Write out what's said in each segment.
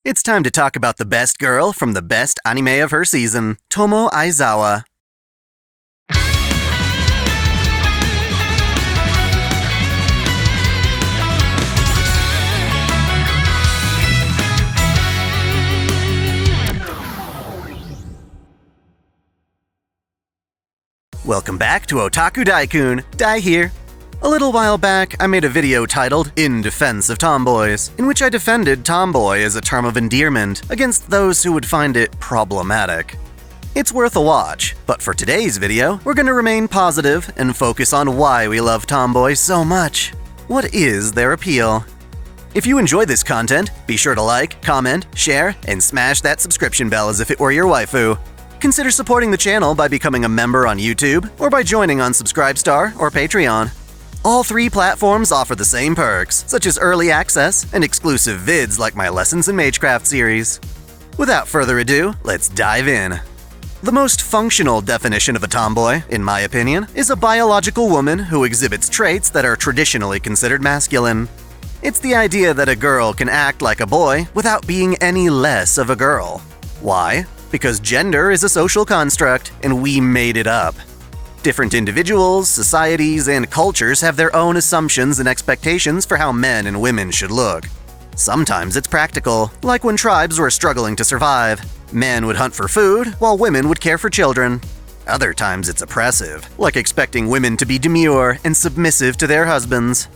It's time to talk about the best girl from the best anime of her season, Tomo Aizawa. Welcome back to OtakuDaiKun, Dai here. A little while back, I made a video titled In Defense of Tomboys, in which I defended tomboy as a term of endearment against those who would find it problematic. It's worth a watch, but for today's video, we're going to remain positive and focus on why we love tomboys so much. What is their appeal? If you enjoy this content, be sure to like, comment, share, and smash that subscription bell as if it were your waifu. Consider supporting the channel by becoming a member on YouTube or by joining on Subscribestar or Patreon. All three platforms offer the same perks, such as early access and exclusive vids like my Lessons in Magecraft series. Without further ado, let's dive in. The most functional definition of a tomboy, in my opinion, is a biological woman who exhibits traits that are traditionally considered masculine. It's the idea that a girl can act like a boy without being any less of a girl. Why? Because gender is a social construct, and we made it up. Different individuals, societies, and cultures have their own assumptions and expectations for how men and women should look. Sometimes it's practical, like when tribes were struggling to survive. Men would hunt for food, while women would care for children. Other times it's oppressive, like expecting women to be demure and submissive to their husbands.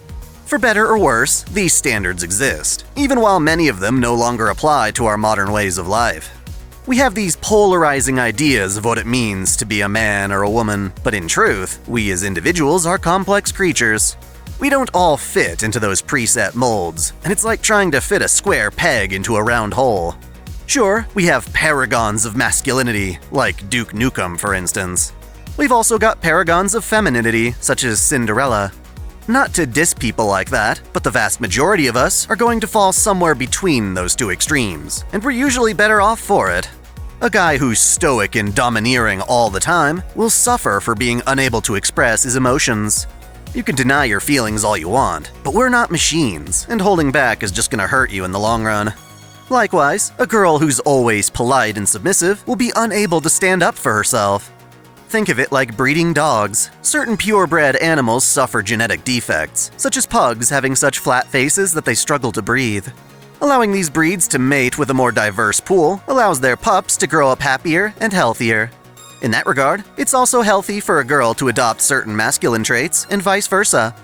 For better or worse, these standards exist, even while many of them no longer apply to our modern ways of life. We have these polarizing ideas of what it means to be a man or a woman, but in truth, we as individuals are complex creatures. We don't all fit into those preset molds, and it's like trying to fit a square peg into a round hole. Sure, we have paragons of masculinity, like Duke Nukem for instance. We've also got paragons of femininity, such as Cinderella. Not to diss people like that, but the vast majority of us are going to fall somewhere between those two extremes, and we're usually better off for it. A guy who's stoic and domineering all the time will suffer for being unable to express his emotions. You can deny your feelings all you want, but we're not machines, and holding back is just gonna hurt you in the long run. Likewise, a girl who's always polite and submissive will be unable to stand up for herself. Think of it like breeding dogs. Certain purebred animals suffer genetic defects, such as pugs having such flat faces that they struggle to breathe. Allowing these breeds to mate with a more diverse pool allows their pups to grow up happier and healthier. In that regard, it's also healthy for a girl to adopt certain masculine traits and vice versa.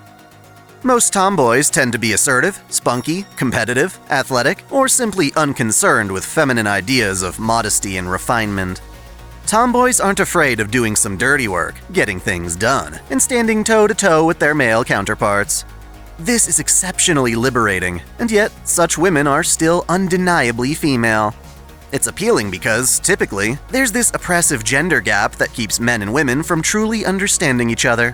Most tomboys tend to be assertive, spunky, competitive, athletic, or simply unconcerned with feminine ideas of modesty and refinement. Tomboys aren't afraid of doing some dirty work, getting things done, and standing toe-to-toe with their male counterparts. This is exceptionally liberating, and yet such women are still undeniably female. It's appealing because, typically, there's this oppressive gender gap that keeps men and women from truly understanding each other.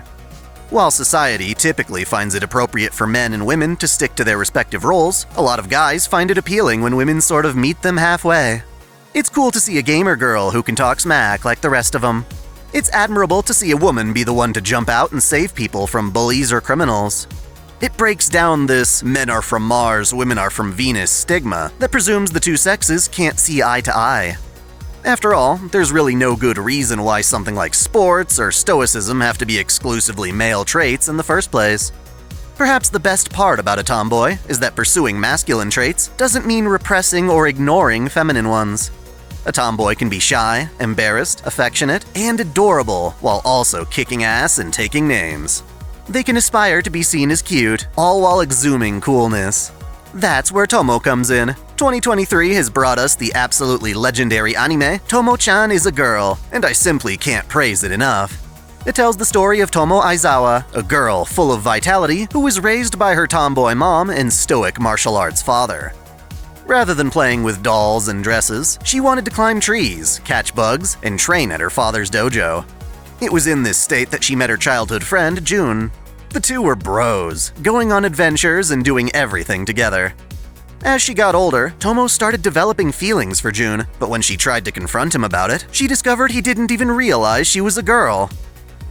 While society typically finds it appropriate for men and women to stick to their respective roles, a lot of guys find it appealing when women sort of meet them halfway. It's cool to see a gamer girl who can talk smack like the rest of them. It's admirable to see a woman be the one to jump out and save people from bullies or criminals. It breaks down this men are from Mars, women are from Venus stigma that presumes the two sexes can't see eye to eye. After all, there's really no good reason why something like sports or stoicism have to be exclusively male traits in the first place. Perhaps the best part about a tomboy is that pursuing masculine traits doesn't mean repressing or ignoring feminine ones. A tomboy can be shy, embarrassed, affectionate, and adorable while also kicking ass and taking names. They can aspire to be seen as cute, all while exhuming coolness. That's where Tomo comes in. 2023 has brought us the absolutely legendary anime, Tomo-chan is a Girl, and I simply can't praise it enough. It tells the story of Tomo Aizawa, a girl full of vitality who was raised by her tomboy mom and stoic martial arts father. Rather than playing with dolls and dresses, she wanted to climb trees, catch bugs, and train at her father's dojo. It was in this state that she met her childhood friend, Jun. The two were bros, going on adventures and doing everything together. As she got older, Tomo started developing feelings for Jun, but when she tried to confront him about it, she discovered he didn't even realize she was a girl.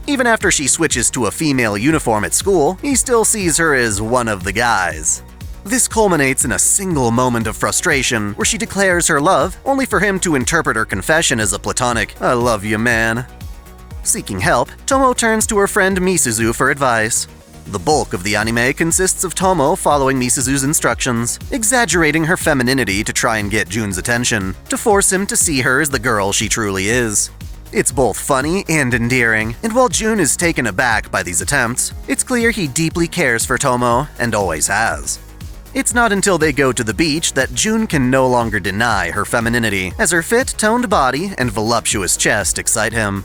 Even after she switches to a female uniform at school, he still sees her as one of the guys. This culminates in a single moment of frustration where she declares her love, only for him to interpret her confession as a platonic, "I love you, man." Seeking help, Tomo turns to her friend Misuzu for advice. The bulk of the anime consists of Tomo following Misuzu's instructions, exaggerating her femininity to try and get Jun's attention, to force him to see her as the girl she truly is. It's both funny and endearing, and while Jun is taken aback by these attempts, it's clear he deeply cares for Tomo and always has. It's not until they go to the beach that Jun can no longer deny her femininity, as her fit, toned body and voluptuous chest excite him.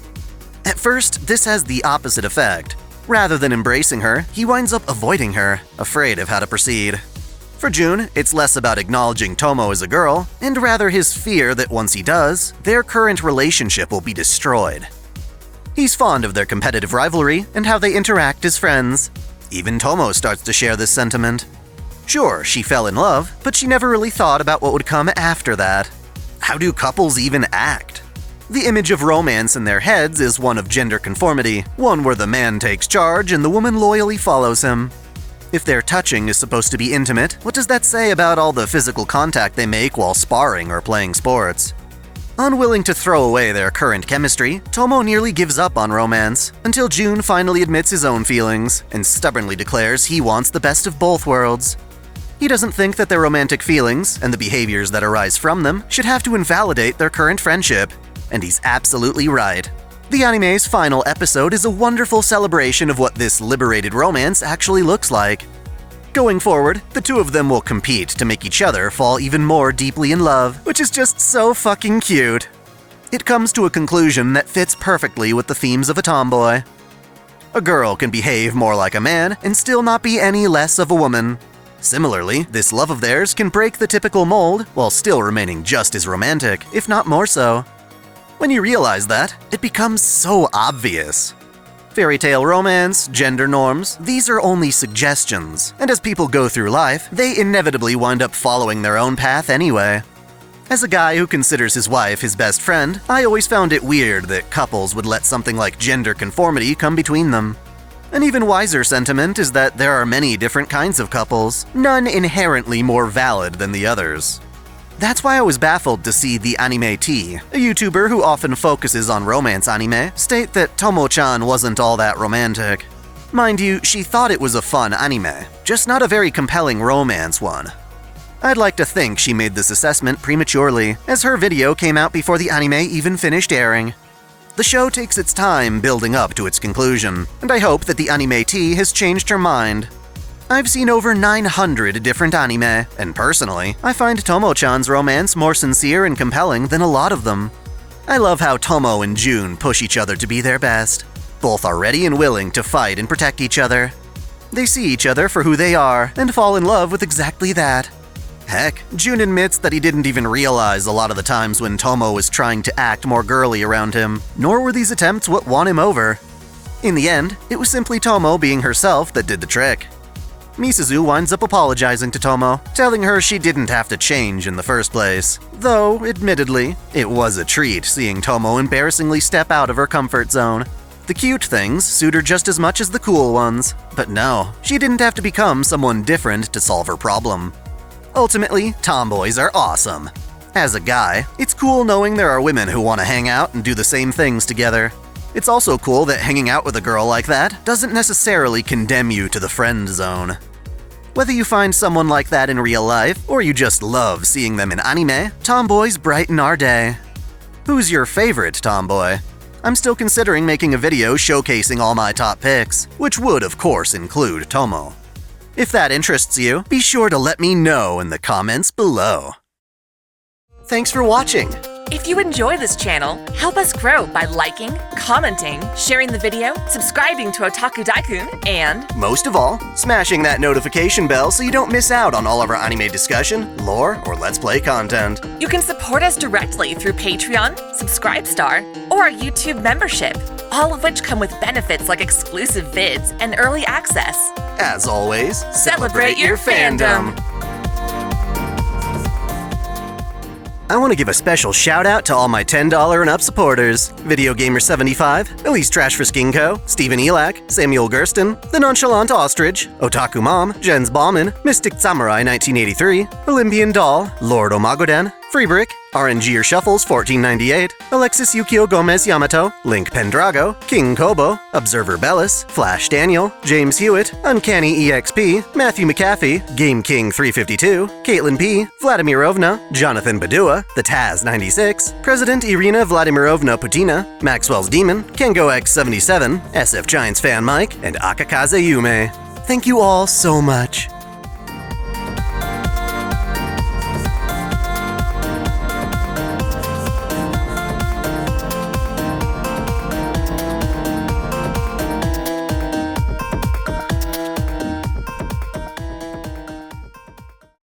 At first, this has the opposite effect. Rather than embracing her, he winds up avoiding her, afraid of how to proceed. For Jun, it's less about acknowledging Tomo as a girl, and rather his fear that once he does, their current relationship will be destroyed. He's fond of their competitive rivalry and how they interact as friends. Even Tomo starts to share this sentiment. Sure, she fell in love, but she never really thought about what would come after that. How do couples even act? The image of romance in their heads is one of gender conformity, one where the man takes charge and the woman loyally follows him. If their touching is supposed to be intimate, what does that say about all the physical contact they make while sparring or playing sports? Unwilling to throw away their current chemistry, Tomo nearly gives up on romance, until Jun finally admits his own feelings and stubbornly declares he wants the best of both worlds. He doesn't think that their romantic feelings, and the behaviors that arise from them, should have to invalidate their current friendship. And he's absolutely right. The anime's final episode is a wonderful celebration of what this liberated romance actually looks like. Going forward, the two of them will compete to make each other fall even more deeply in love, which is just so fucking cute. It comes to a conclusion that fits perfectly with the themes of a tomboy. A girl can behave more like a man and still not be any less of a woman. Similarly, this love of theirs can break the typical mold while still remaining just as romantic, if not more so. When you realize that, it becomes so obvious. Fairy tale romance, gender norms, these are only suggestions, and as people go through life, they inevitably wind up following their own path anyway. As a guy who considers his wife his best friend, I always found it weird that couples would let something like gender conformity come between them. An even wiser sentiment is that there are many different kinds of couples, none inherently more valid than the others. That's why I was baffled to see the Anime T, a YouTuber who often focuses on romance anime, state that Tomo-chan wasn't all that romantic. Mind you, she thought it was a fun anime, just not a very compelling romance one. I'd like to think she made this assessment prematurely, as her video came out before the anime even finished airing. The show takes its time building up to its conclusion, and I hope that the Anime T has changed her mind. I've seen over 900 different anime, and personally, I find Tomo-chan's romance more sincere and compelling than a lot of them. I love how Tomo and Jun push each other to be their best. Both are ready and willing to fight and protect each other. They see each other for who they are, and fall in love with exactly that. Heck, Jun admits that he didn't even realize a lot of the times when Tomo was trying to act more girly around him, nor were these attempts what won him over. In the end, it was simply Tomo being herself that did the trick. Misuzu winds up apologizing to Tomo, telling her she didn't have to change in the first place. Though, admittedly, it was a treat seeing Tomo embarrassingly step out of her comfort zone. The cute things suit her just as much as the cool ones, but no, she didn't have to become someone different to solve her problem. Ultimately, tomboys are awesome. As a guy, it's cool knowing there are women who want to hang out and do the same things together. It's also cool that hanging out with a girl like that doesn't necessarily condemn you to the friend zone. Whether you find someone like that in real life, or you just love seeing them in anime, tomboys brighten our day. Who's your favorite tomboy? I'm still considering making a video showcasing all my top picks, which would of course include Tomo. If that interests you, be sure to let me know in the comments below. Thanks for watching! If you enjoy this channel, help us grow by liking, commenting, sharing the video, subscribing to OtakuDaiKun, and most of all, smashing that notification bell so you don't miss out on all of our anime discussion, lore, or Let's Play content. You can support us directly through Patreon, Subscribestar, or our YouTube membership, all of which come with benefits like exclusive vids and early access. As always, celebrate your fandom! I want to give a special shout out to all my $10 and up supporters: Video Gamer 75, Elise Trash for Skinko, Stephen Elak, Samuel Gersten, The Nonchalant Ostrich, Otaku Mom, Jens Ballman, Mystic Samurai 1983, Olympian Doll, Lord Omagoden, Freebrick, RNG or Shuffles 1498, Alexis Yukio Gomez Yamato, Link Pendrago, King Kobo, Observer Bellis, Flash Daniel, James Hewitt, Uncanny EXP, Matthew McAfee, Game King 352, Caitlin P, Vladimirovna, Jonathan Badua, The Taz 96, President Irina Vladimirovna Putina, Maxwell's Demon, Kengo X77, SF Giants Fan Mike, and Akakaze Yume. Thank you all so much.